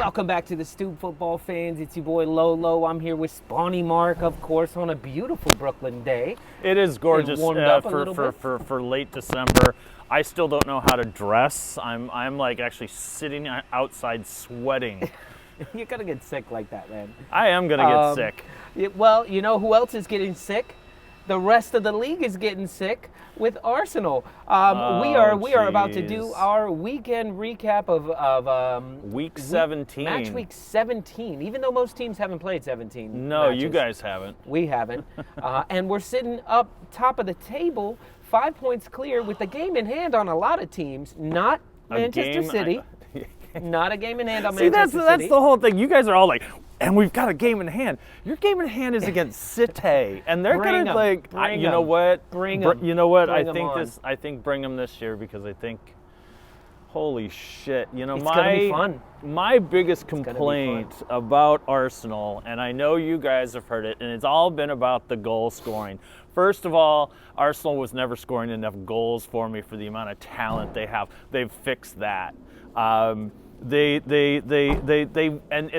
Welcome back to the Stoop football fans. It's your boy Lolo. I'm here with Spawny Mark, of course, on a beautiful Brooklyn day. It is gorgeous for late December. I still don't know how to dress. I'm like actually sitting outside sweating. You're gonna get sick like that, man. I am gonna get sick. Well, you know who else is getting sick? The rest of the league is getting sick with Arsenal. We are about to do our weekend recap of week 17. Match week 17. Even though most teams haven't played 17. No, matches, you guys haven't. We haven't. And we're sitting up top of the table, 5 points clear, with the game in hand on a lot of teams. Not Manchester City. Not a game in hand on Manchester City. That's the whole thing. You guys are all like, and we've got a game in hand. Your game in hand is against City, and they're Bring gonna 'em. like. Bring You 'em. know what? Bring 'em. You know what? Bring I 'em think on. I think bring them this year because I think. Holy shit! You know, It's gonna be fun. My biggest gonna be complaint about Arsenal, and I know you guys have heard it, and it's all been about the goal scoring. First of all, Arsenal was never scoring enough goals for me for the amount of talent they have. They've fixed that. And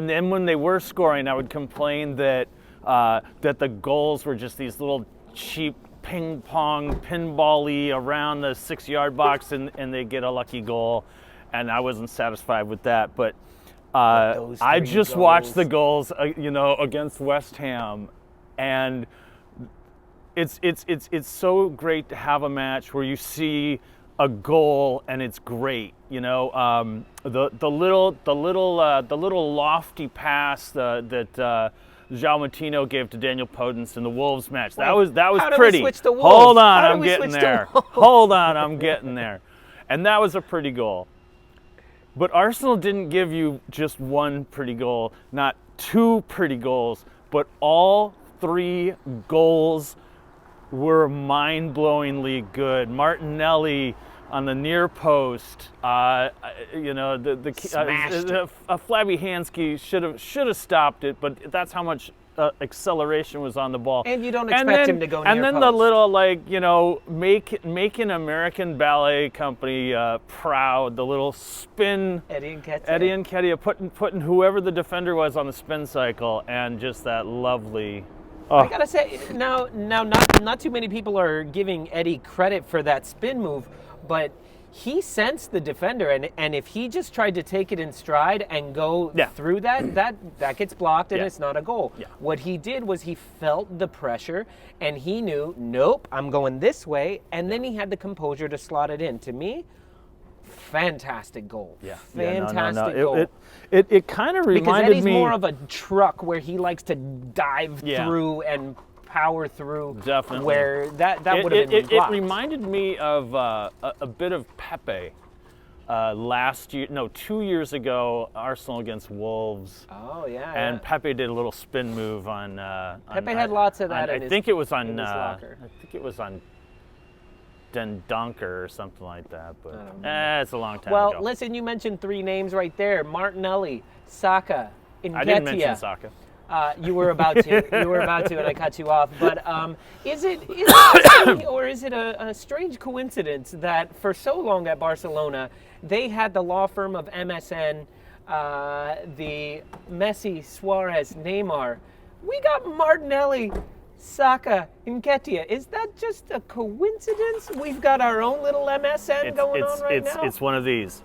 then when they were scoring, I would complain that that the goals were just these little cheap ping pong pinball-y around the 6-yard box, and they get a lucky goal, and I wasn't satisfied with that. But I just watched the goals, against West Ham, and it's so great to have a match where you see a goal and it's great. The little lofty pass that João Moutinho gave to Daniel Podence in the Wolves match. That was pretty. Hold on, I'm getting there. Hold on, I'm getting there. And that was a pretty goal. But Arsenal didn't give you just one pretty goal, not two pretty goals, but all 3 goals were mind-blowingly good. Martinelli on the near post, a flabby Hansky should have stopped it, but that's how much acceleration was on the ball. And you don't expect him to go near And then post. the little making American Ballet Company proud, the little spin. Eddie Nketiah. Putting whoever the defender was on the spin cycle, and just that lovely. I gotta say, now, not too many people are giving Eddie credit for that spin move, but he sensed the defender, and if he just tried to take it in stride and go through that gets blocked, and it's not a goal. Yeah. What he did was he felt the pressure, and he knew, nope, I'm going this way, and then he had the composure to slot it in. To me, fantastic goal. Yeah. Fantastic goal. It kind of reminded Because Eddie's me more of a truck where he likes to dive through and power through. Definitely. Where that would have been it blocked. reminded me of a bit of Pepe last year. No, 2 years ago, Arsenal against Wolves. Oh yeah. And Pepe did a little spin move on. Pepe had lots of that. I think it was on. in his locker. I think it was on Den Donker or something like that, but it's a long time ago. Well, listen, you mentioned 3 names right there: Martinelli, Saka, Nketiah. I didn't mention Saka. You were about to. And I cut you off. But is it or is it a strange coincidence that for so long at Barcelona they had the law firm of MSN, the Messi, Suarez, Neymar? We got Martinelli, Saka, Nketiah. Is that just a coincidence? We've got our own little MSN going on right now. It's one of these.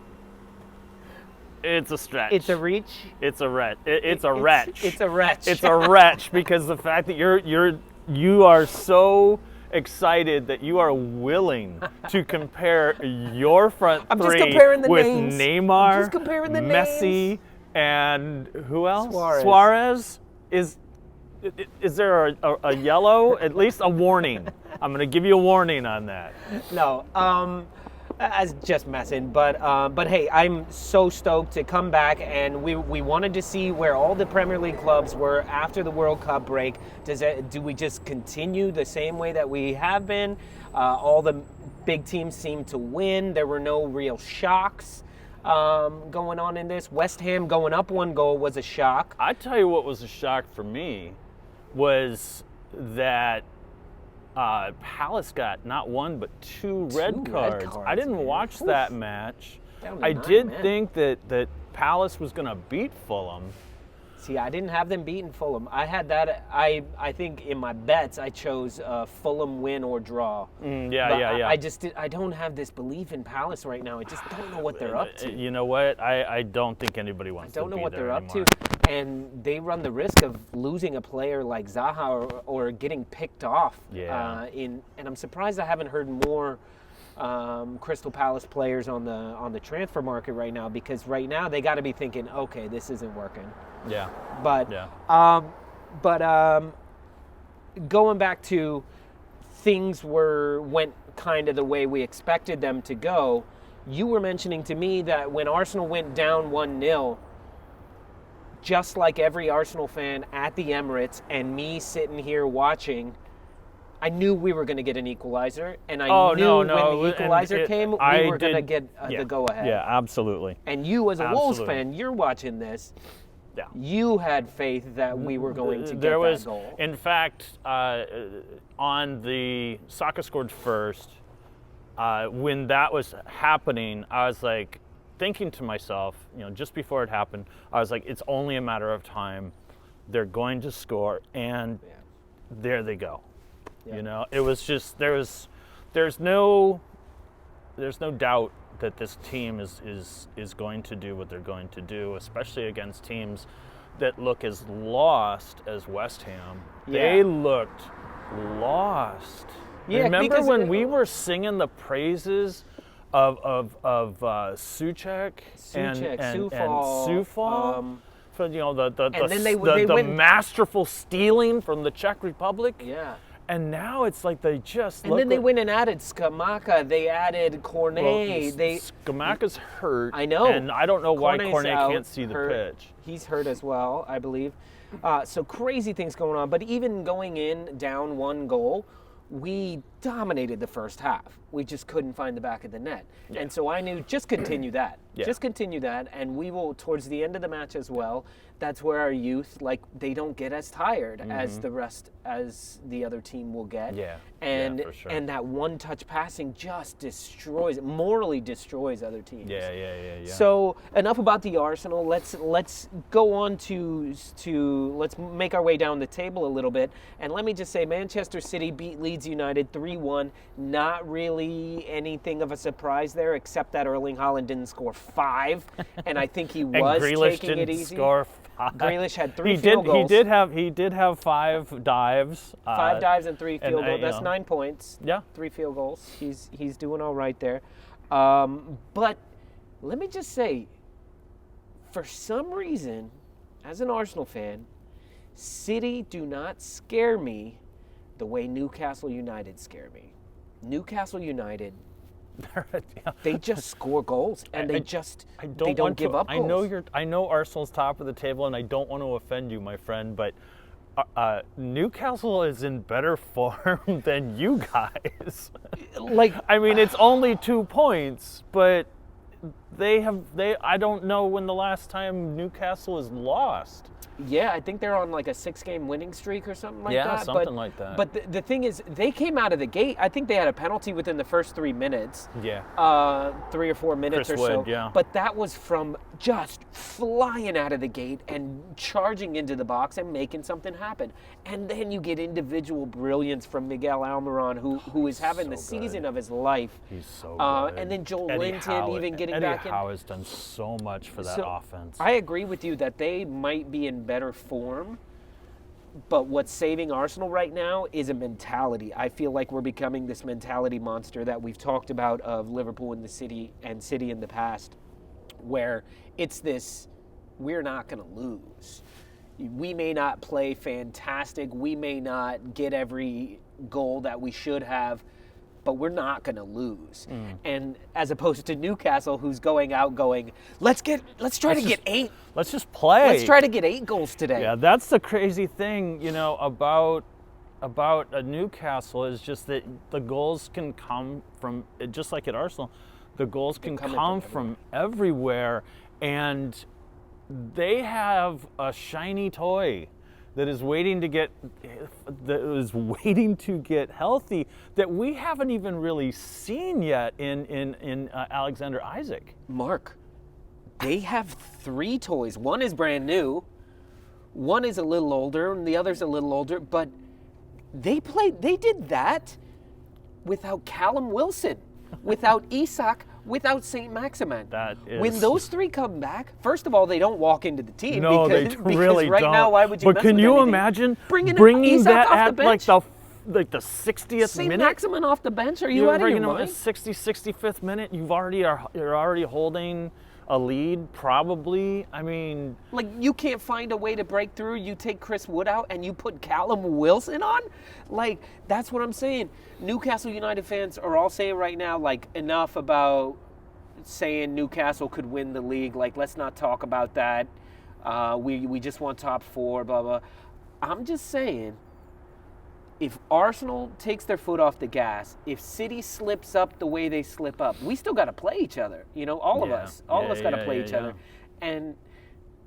It's a stretch. It's a reach. It's a wretch. It's a wretch. It's a wretch. It's a wretch because the fact that you are so excited that you are willing to compare your front I'm three just comparing the with names. Neymar, I'm just comparing the Messi, names. and who else? Suarez. Is there a yellow? At least a warning. I'm going to give you a warning on that. No, as just messing, but hey, I'm so stoked to come back, and we wanted to see where all the Premier League clubs were after the World Cup break. Do we just continue the same way that we have been? All the big teams seem to win. There were no real shocks going on in this. West Ham going up 1 goal was a shock. I tell you what was a shock for me was that Palace got not 1 but 2 red cards. I didn't watch that match, Down to I 9, did man. think that Palace was going to beat Fulham. See, I didn't have them beating Fulham. I had that. I think in my bets I chose Fulham win or draw. Yeah. I don't have this belief in Palace right now. I just don't know what they're up to. You know what? I don't think anybody wants to I don't know be what there they're anymore. up to, and they run the risk of losing a player like Zaha or getting picked off. Yeah. And I'm surprised I haven't heard more Crystal Palace players on the transfer market right now, because right now they got to be thinking, okay, this isn't working. Yeah. But Yeah. Going back to things went kind of the way we expected them to go. You were mentioning to me that when Arsenal went down 1-0, just like every Arsenal fan at the Emirates and me sitting here watching, I knew we were going to get an equalizer, and I knew when the equalizer came, we were going to get the go-ahead. Yeah, absolutely. And you, as a Wolves Absolutely. fan, you're watching this. Yeah. You had faith that we were going to get that goal. In fact, on the Saka scored first, when that was happening, I was like thinking to myself, just before it happened, I was like, it's only a matter of time. They're going to score, and there they go. Yeah. It was just there's no doubt that this team is going to do what they're going to do, especially against teams that look as lost as West Ham. Yeah. They looked lost. Yeah, Remember when we were singing the praises of Souček and Soufal? For the masterful stealing from the Czech Republic. Yeah. And now it's like they just And then they went and added Skamaka. They added Cornet. Skamaka's hurt. I know. And I don't know why Cornet out, can't see the pitch. He's hurt as well, I believe. So crazy things going on. But even going in down 1 goal, we dominated the first half. We just couldn't find the back of the net. Yeah. And so I knew, just continue that. Yeah. Just continue that. And we will, towards the end of the match as well, that's where our youth, they don't get as tired as the other team will get. Yeah. And for sure. and that one-touch passing just morally destroys other teams. Yeah. So enough about the Arsenal. Let's go on to let's make our way down the table a little bit. And let me just say, Manchester City beat Leeds United 3-1. Not really anything of a surprise there, except that Erling Haaland didn't score 5, and I think he was taking it easy. Score 5. Grealish had 3 field goals. He did have 5 dives. 5 dives and 3 field goals. That's 9 points. Yeah. 3 field goals. He's doing all right there. But let me just say, for some reason, as an Arsenal fan, City do not scare me the way Newcastle United scare me. Newcastle United, they just score goals, and they don't give up goals. I know Arsenal's top of the table, and I don't want to offend you, my friend, but Newcastle is in better form than you guys. I mean, it's only 2 points, but I don't know when the last time Newcastle has lost. Yeah, I think they're on like a 6-game winning streak or something like that. Yeah, something like that. But the thing is, they came out of the gate. I think they had a penalty within the first 3 minutes. Yeah. 3 or 4 minutes Chris or so. Wood, yeah. But that was from just flying out of the gate and charging into the box and making something happen. And then you get individual brilliance from Miguel Almiron, who is having the season of his life. He's so good. And then Joel Eddie Linton Howe, even getting Eddie back in. Howe has done so much for that offense. I agree with you that they might be in better form, but what's saving Arsenal right now is a mentality. I feel like we're becoming this mentality monster that we've talked about of Liverpool in the City and City in the past, where it's this, we're not going to lose. We may not play fantastic. We may not get every goal that we should have, but we're not going to lose. And as opposed to Newcastle, who's going out going, let's try to get 8. Let's just play. Let's try to get 8 goals today. Yeah, that's the crazy thing, about a Newcastle is just that the goals can come from, just like at Arsenal, the goals can come from everywhere, and they have a shiny toy. that is waiting to get healthy that we haven't even really seen yet in Alexander Isak. Mark, they have 3 toys. One is brand new, one is a little older, and the other's a little older, but they did that without Callum Wilson, without Isak, without St. Maximin. When those 3 come back, first of all, they don't walk into the team. No, because, they really because right don't. now, why would you But mess can with you anything? imagine bringing that off the at bench? like the 60th St. minute? Maximin off the bench? Are you You're out of your bringing him mind? at 65th minute. You're already holding a lead, probably. I mean, Like, you can't find a way to break through. You take Chris Wood out and you put Callum Wilson on? Like, that's what I'm saying. Newcastle United fans are all saying right now, like, enough about saying Newcastle could win the league. Like, let's not talk about that. We just want top 4, blah, blah. I'm just saying, if Arsenal takes their foot off the gas, if City slips up the way they slip up, we still got to play each other. You know, all of us got to play each other. And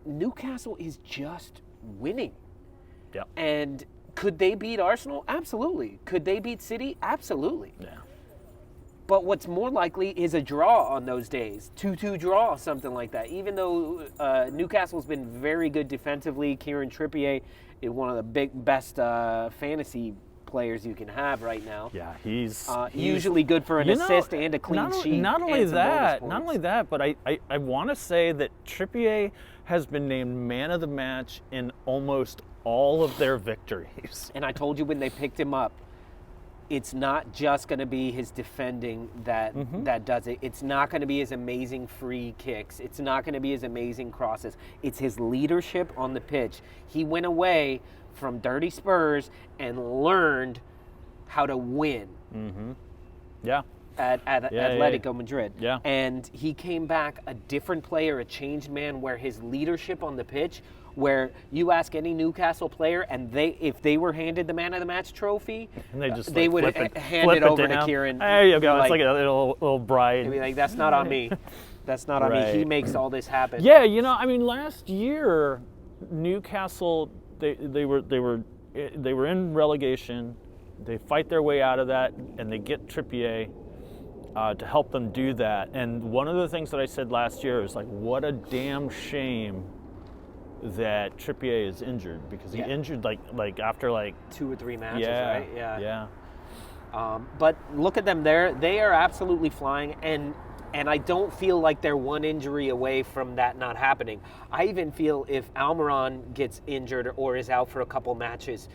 Newcastle is just winning. Yep. And could they beat Arsenal? Absolutely. Could they beat City? Absolutely. Yeah. But what's more likely is a draw on those days. 2-2 draw, something like that. Even though Newcastle's been very good defensively, Kieran Trippier is one of the best fantasy players you can have right now. Yeah, he's usually good for an assist and a clean sheet. Not only that, but I want to say that Trippier has been named man of the match in almost all of their victories. And I told you when they picked him up, it's not just going to be his defending that does it. It's not going to be his amazing free kicks. It's not going to be his amazing crosses. It's his leadership on the pitch. He went away from dirty Spurs and learned how to win. Mm-hmm. Yeah. At Atletico Madrid. Yeah. And he came back a different player, a changed man, where his leadership on the pitch, where you ask any Newcastle player, and if they were handed the Man of the Match trophy, and they would hand it over to Kieran. There you go. It's like a little bride. They'd be like, that's not on me. That's not on me. He makes all this happen. Yeah, I mean, last year, Newcastle, they were in relegation. They fight their way out of that, and they get Trippier to help them do that. And one of the things that I said last year is like, what a damn shame that Trippier is injured, because he injured like after 2 or 3 matches, right? Yeah. But look at them there. They are absolutely flying, and I don't feel like they're one injury away from that not happening. I even feel if Almiron gets injured or is out for a couple matches,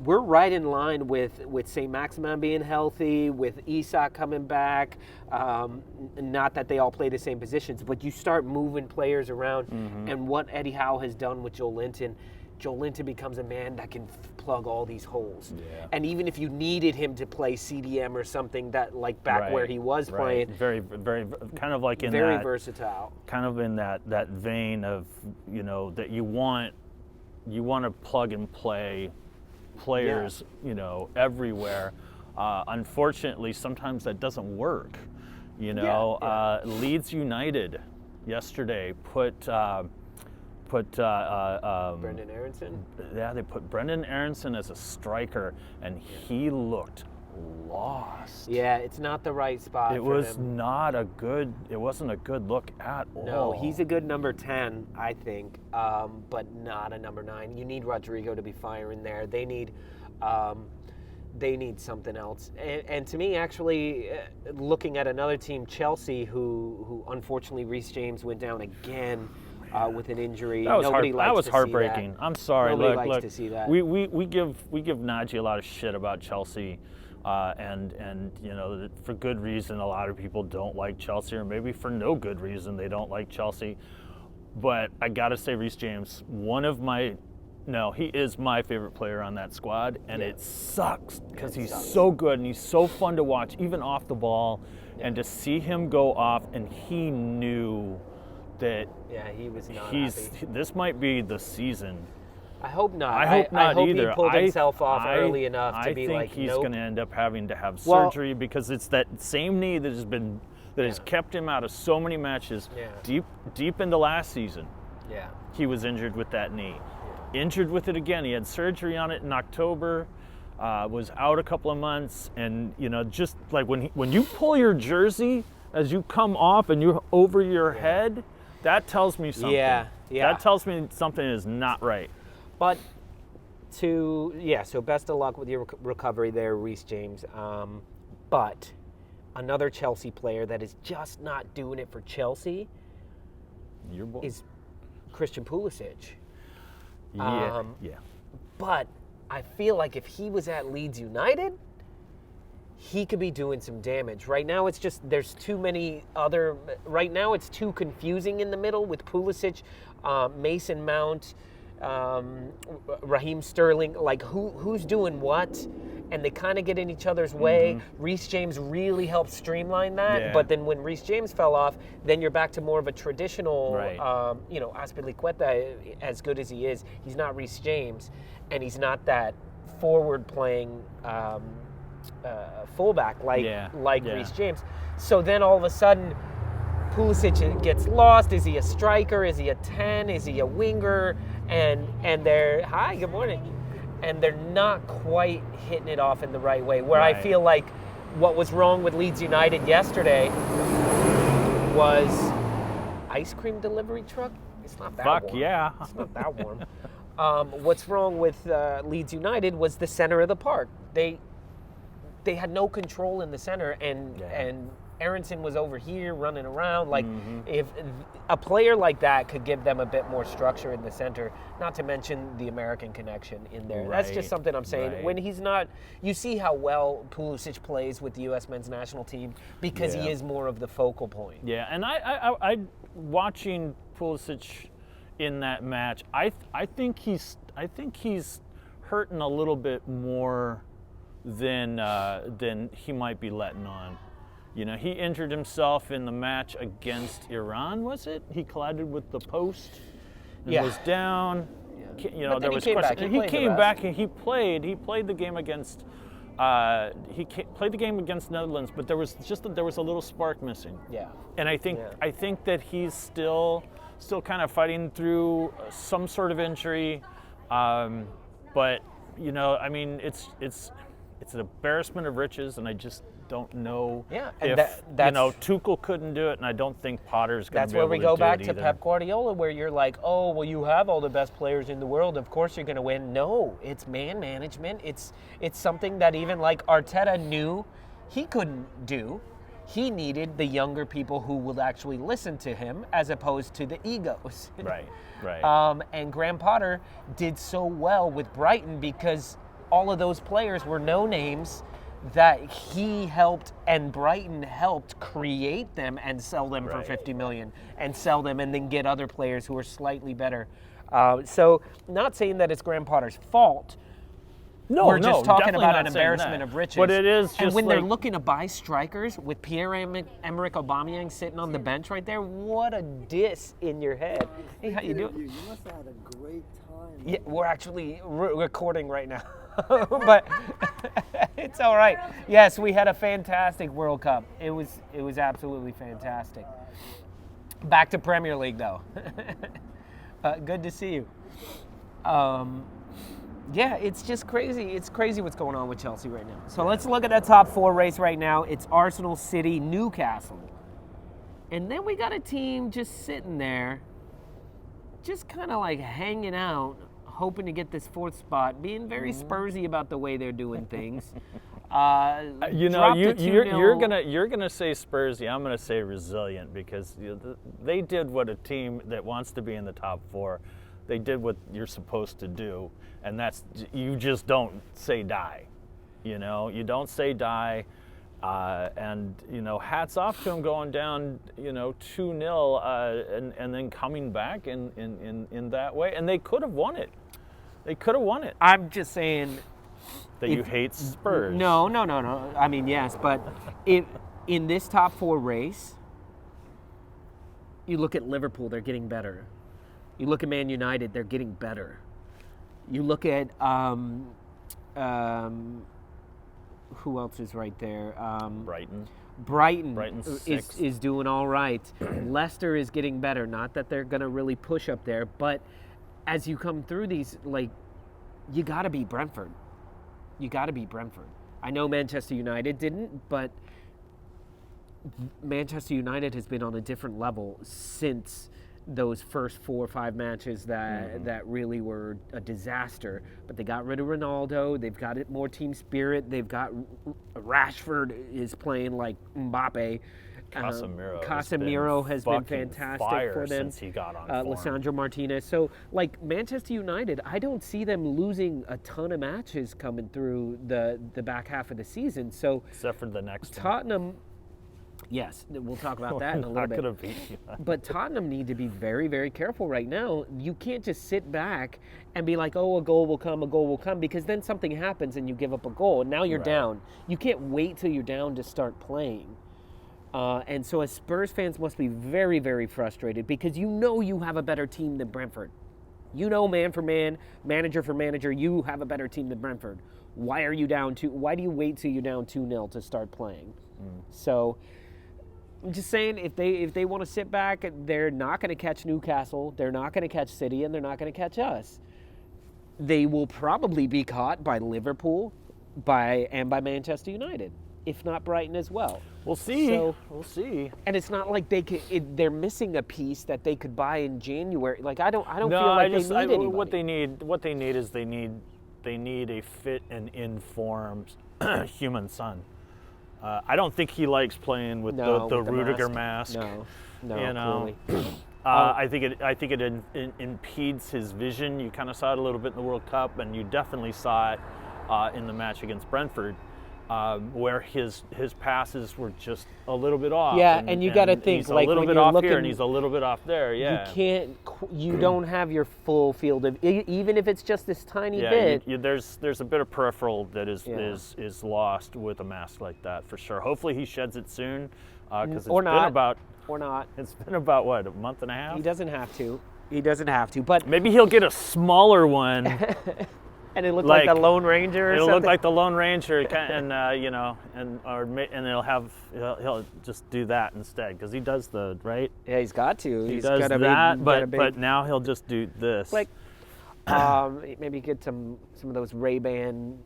we're right in line with St. Maximin being healthy, with Isak coming back. Not that they all play the same positions, but you start moving players around. And what Eddie Howe has done with Joe Linton becomes a man that can plug all these holes. Yeah. And even if you needed him to play CDM or something that where he was playing, very, very kind of like in very that, versatile. kind of in that vein of that you want to plug and play players, everywhere. Unfortunately, sometimes that doesn't work. Leeds United yesterday put Brendan Aronson? Yeah, they put Brendan Aronson as a striker, and he looked lost. Yeah, it's not the right spot It for was him. It wasn't a good look at all. No, he's a good number 10, I think, but not a number 9. You need Rodrigo to be firing there. They need something else. And to me, actually, looking at another team, Chelsea, who unfortunately Reece James went down again with an injury. That was See heartbreaking. that. I'm sorry. Nobody look, likes to see that. We give Najee a lot of shit about Chelsea, and for good reason. A lot of people don't like Chelsea, or maybe for no good reason they don't like Chelsea. But I gotta say, Reece James, he is my favorite player on that squad, and it sucks because he's so good and he's so fun to watch, even off the ball, and to see him go off, and he knew that he was not happy. This might be the season. I hope not. I hope not I hope either. He pulled himself off early enough to be like, I think he's going to end up having to have Well, surgery, because it's that same knee that has kept him out of so many matches. Yeah. Deep into last season, Yeah. he was injured with that knee. injured with it again. He had surgery on it in October, was out a couple of months, and just like when you pull your jersey as you come off and you're over your head, that tells me something. Yeah. That tells me something is not right. But so best of luck with your recovery there, Reece James. But another Chelsea player that is just not doing it for Chelsea Your boy. is Christian Pulisic. Yeah. But I feel like if he was at Leeds United, he could be doing some damage. Right now, it's just there's too many other. Right now, it's too confusing in the middle with Pulisic, Mason Mount, Raheem Sterling. Like who's doing what, and they kind of get in each other's way. Reece James really helped streamline that. Yeah. But then when Reece James fell off, then you're back to more of a traditional. Right. Azpilicueta, as good as he is, he's not Reece James, and he's not that forward-playing fullback like Reece James. So then all of a sudden, Pulisic gets lost. Is he a striker? Is he a 10? Is he a winger? And they're good morning. And they're not quite hitting it off in the right way. Where I feel like what was wrong with Leeds United yesterday was ice cream delivery truck. It's not that warm. Yeah. It's not that warm. What's wrong with Leeds United was the center of the park. They had no control in the center, and Aronson was over here running around. Like, if a player like that could give them a bit more structure in the center, not to mention the American connection in there. That's just something I'm saying. Right. When he's not, you see how well Pulisic plays with the U.S. men's national team because he is more of the focal point. Yeah, and I watching Pulisic in that match, I think he's hurting a little bit more than he might be letting on. He injured himself in the match against Iran, was it? He collided with the post and was down. Yeah. There was question. He came back and he played the game against played the game against Netherlands, but there was a little spark missing. Yeah. And I think that he's still kind of fighting through some sort of injury. But it's an embarrassment of riches, and I just don't know if Tuchel couldn't do it, and I don't think Potter's going to be able to do it. That's where we go back to either. Pep Guardiola, where you're like, oh, well, you have all the best players in the world. Of course you're going to win. No, it's man management. It's something that even like Arteta knew he couldn't do. He needed the younger people who would actually listen to him as opposed to the egos. Right. And Graham Potter did so well with Brighton because all of those players were no names that he helped and Brighton helped create them and sell them for $50 million and sell them and then get other players who are slightly better. So not saying that it's Graham Potter's fault. We're just talking about an embarrassment of riches. But it is just and when they're looking to buy strikers with Pierre-Emerick Aubameyang sitting on the bench right there, what a diss in your head. Hey, how you doing? You must have had a great time. Yeah, we're actually recording right now. But it's all right. Yes, we had a fantastic World Cup. It was absolutely fantastic. Back to Premier League, though. Good to see you. Yeah, it's just crazy. It's crazy what's going on with Chelsea right now. So let's look at that top four race right now. It's Arsenal, City, Newcastle. And then we got a team just sitting there, just kind of like hanging out, hoping to get this fourth spot, being very Spursy about the way they're doing things. You're gonna say Spursy. I'm gonna say resilient because they did what a team that wants to be in the top four. They did what you're supposed to do, and that's you just don't say die. You don't say die. And hats off to him going down 2-0 and then coming back in that way, and they could have won it. I'm just saying that you hate Spurs. No. I mean, yes, but in this top four race, you look at Liverpool, they're getting better. You look at Man United, they're getting better. You look at who else is right there? Brighton is doing all right. Leicester is getting better. Not that they're going to really push up there, but as you come through these, like, you got to beat Brentford. You got to beat Brentford. I know Manchester United didn't, but Manchester United has been on a different level since those first 4 or 5 matches that really were a disaster. But they got rid of Ronaldo. They've got more team spirit. They've got Rashford is playing like Mbappe. Casemiro has been fantastic for them since he got on form. Lisandro Martinez. So, like, Manchester United, I don't see them losing a ton of matches coming through the back half of the season. So, except for the next Tottenham. Yes, we'll talk about that in a little bit. But Tottenham need to be very, very careful right now. You can't just sit back and be like, oh, a goal will come, because then something happens and you give up a goal, and now you're down. You can't wait till you're down to start playing. And so as Spurs fans must be very, very frustrated, because you know you have a better team than Brentford. You know, man for man, manager for manager, you have a better team than Brentford. Why are you down why do you wait till you're down 2-0 to start playing? So I'm just saying, if they want to sit back, they're not going to catch Newcastle, they're not going to catch City, and they're not going to catch us. They will probably be caught by Liverpool and by Manchester United, if not Brighton as well. We'll see. So, we'll see. And it's not like they're missing a piece that they could buy in January. Like, I don't feel like they need anybody. What they need is they need a fit and informed human son. I don't think he likes playing with the Rudiger mask. No, you know. Clearly. I think it impedes his vision. You kind of saw it a little bit in the World Cup, and you definitely saw it in the match against Brentford, where his passes were just a little bit off. Yeah, and you got to think, he's like, a little when bit you're off looking, here and he's a little bit off there. Yeah, you don't have your full field of, even if it's just this tiny bit. There's a bit of peripheral that is lost with a mask like that, for sure. Hopefully he sheds it soon, because it's been about what, a month and a half. He doesn't have to. But maybe he'll get a smaller one. And it looked like the Lone Ranger. It'll look like the Lone Ranger, and he'll just do that instead, because he does right. Yeah, he's got to. He does that, but now he'll just do this. Like, maybe get some of those Ray-Ban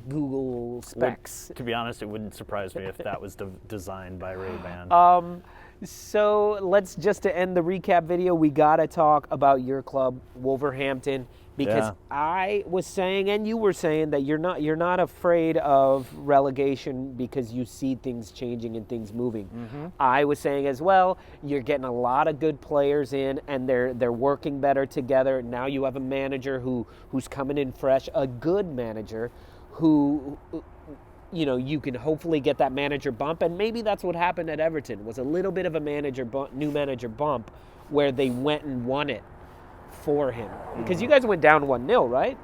Google specs. To be honest, it wouldn't surprise me if that was designed by Ray-Ban. So let's just to end the recap video, we gotta talk about your club, Wolverhampton. Because I was saying, and you were saying, that you're not afraid of relegation because you see things changing and things moving. Mm-hmm. I was saying as well, you're getting a lot of good players in, and they're working better together. Now you have a manager who's coming in fresh, a good manager who, you know, you can hopefully get that manager bump, and maybe that's what happened at Everton, was a little bit of a new manager bump where they went and won it for him. Because you guys went down 1-0, right?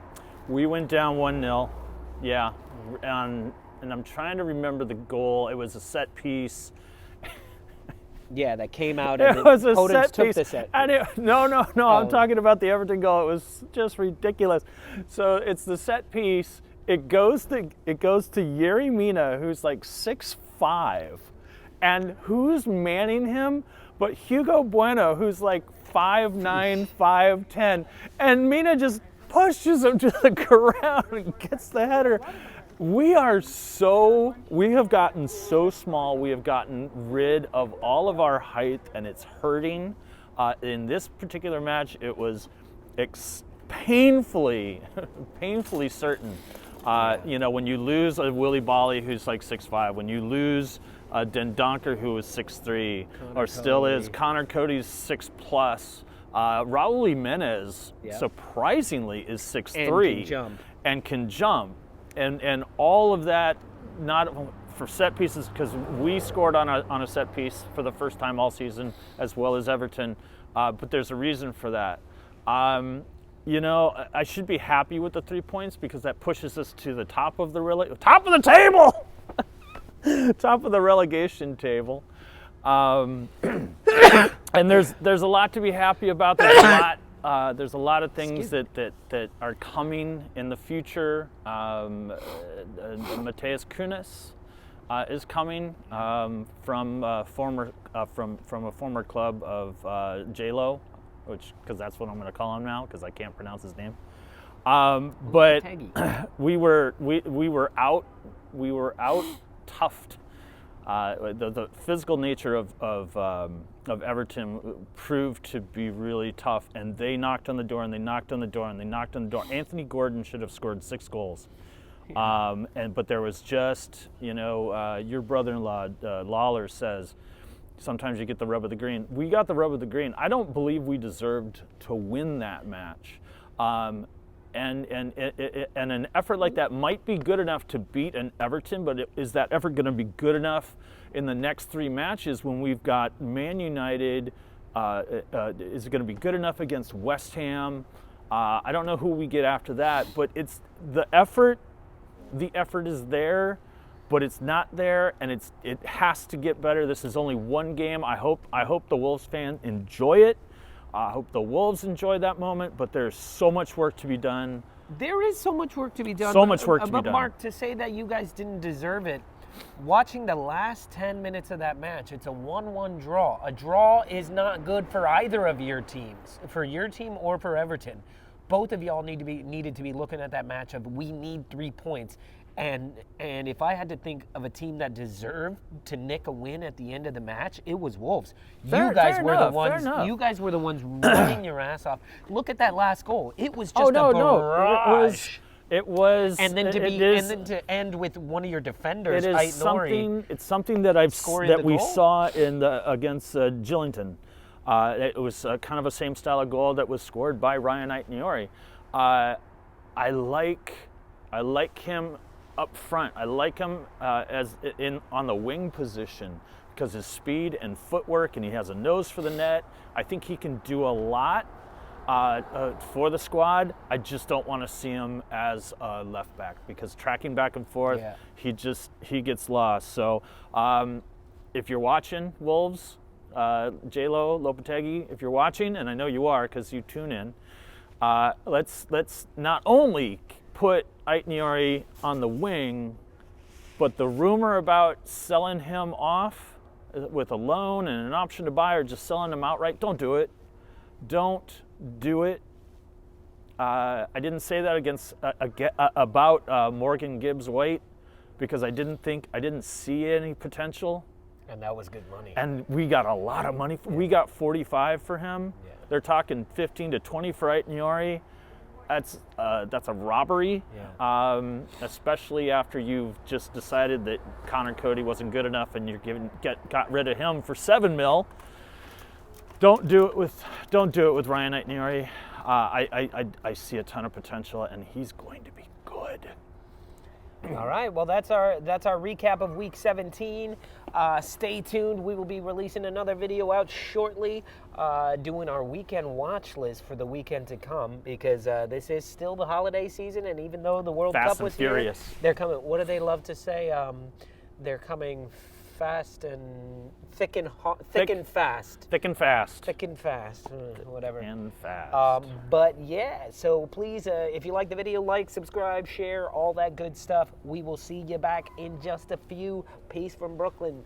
We went down 1-0, yeah. And I'm trying to remember the goal. It was a set piece. Yeah, that came out and it was a Podence set took piece. the set. No, I'm talking about the Everton goal. It was just ridiculous. So it's the set piece. It goes to Yeri Mina, who's like 6'5", and who's manning him but Hugo Bueno, who's like 5'9", 5'10", and Mina just pushes him to the ground and gets the header. We have gotten so small. We have gotten rid of all of our height, and it's hurting. In this particular match, it was painfully certain. You know, when you lose a Willy Bolly who's like 6'5", when you lose Dendonker, who was 6'3", or still is, Connor Cody's 6+. Raul Jimenez, surprisingly, is 6'3", and can jump. And all of that, not for set pieces, because we scored on a set piece for the first time all season, as well as Everton, but there's a reason for that. You know, I should be happy with the 3 points, because that pushes us to the top of the table, top of the relegation table. And there's a lot to be happy about. There's a lot of things that are coming in the future. Mateus Kunis is coming from a former club of J-Lo, because that's what I'm going to call him now because I can't pronounce his name. But we were out toughed. The physical nature of Everton proved to be really tough, and they knocked on the door, and they knocked on the door, and they knocked on the door. Anthony Gordon should have scored 6 goals, but there was just, your brother-in-law Lawler says, sometimes you get the rub of the green. We got the rub of the green. I don't believe we deserved to win that match. And an effort like that might be good enough to beat an Everton, but is that effort going to be good enough in the next 3 matches when we've got Man United? Is it going to be good enough against West Ham? I don't know who we get after that, but it's the effort. The effort is there, but it's not there, and it has to get better. This is only one game. I hope the Wolves fans enjoy it. I hope the Wolves enjoy that moment, but there's so much work to be done. There is so much work to be done. But Mark, to say that you guys didn't deserve it, watching the last 10 minutes of that match, it's a 1-1 draw. A draw is not good for either of your teams, for your team or for Everton. Both of y'all needed to be looking at that match of we need 3 points. And if I had to think of a team that deserved to nick a win at the end of the match, it was Wolves. You guys were the ones running your ass off. Look at that last goal. It was just a barrage. It was. And then to end with one of your defenders, it's something that we saw against Gillington. It was kind of a same style of goal that was scored by Ryan Aitniori. I like him up front. I like him on the wing position because his speed and footwork, and he has a nose for the net. I think he can do a lot for the squad. I just don't want to see him as a left back because tracking back and forth, he gets lost. So if you're watching, Wolves, J-Lo, Lopetegui, if you're watching, and I know you are because you tune in, let's not only put Aitniori on the wing, but the rumor about selling him off with a loan and an option to buy or just selling him outright, don't do it. Don't do it. I didn't say that about Morgan Gibbs-White because I didn't see any potential. And that was good money. And we got a lot of money. We got 45 for him. Yeah. They're talking 15 to 20 for Aitniori. That's a robbery, especially after you've just decided that Connor Cody wasn't good enough and you got rid of him for $7 million. Don't do it with Ryan Aitniori. I see a ton of potential, and he's going to be good. All right, well, that's our recap of Week 17. Stay tuned. We will be releasing another video out shortly, doing our weekend watch list for the weekend to come, because this is still the holiday season, and even though the World Cup was here, they're coming. What do they love to say? They're coming fast and thick and fast. Thick and fast. Thick and fast. Whatever. And fast. But yeah, so please, if you like the video, like, subscribe, share, all that good stuff. We will see you back in just a few. Peace from Brooklyn.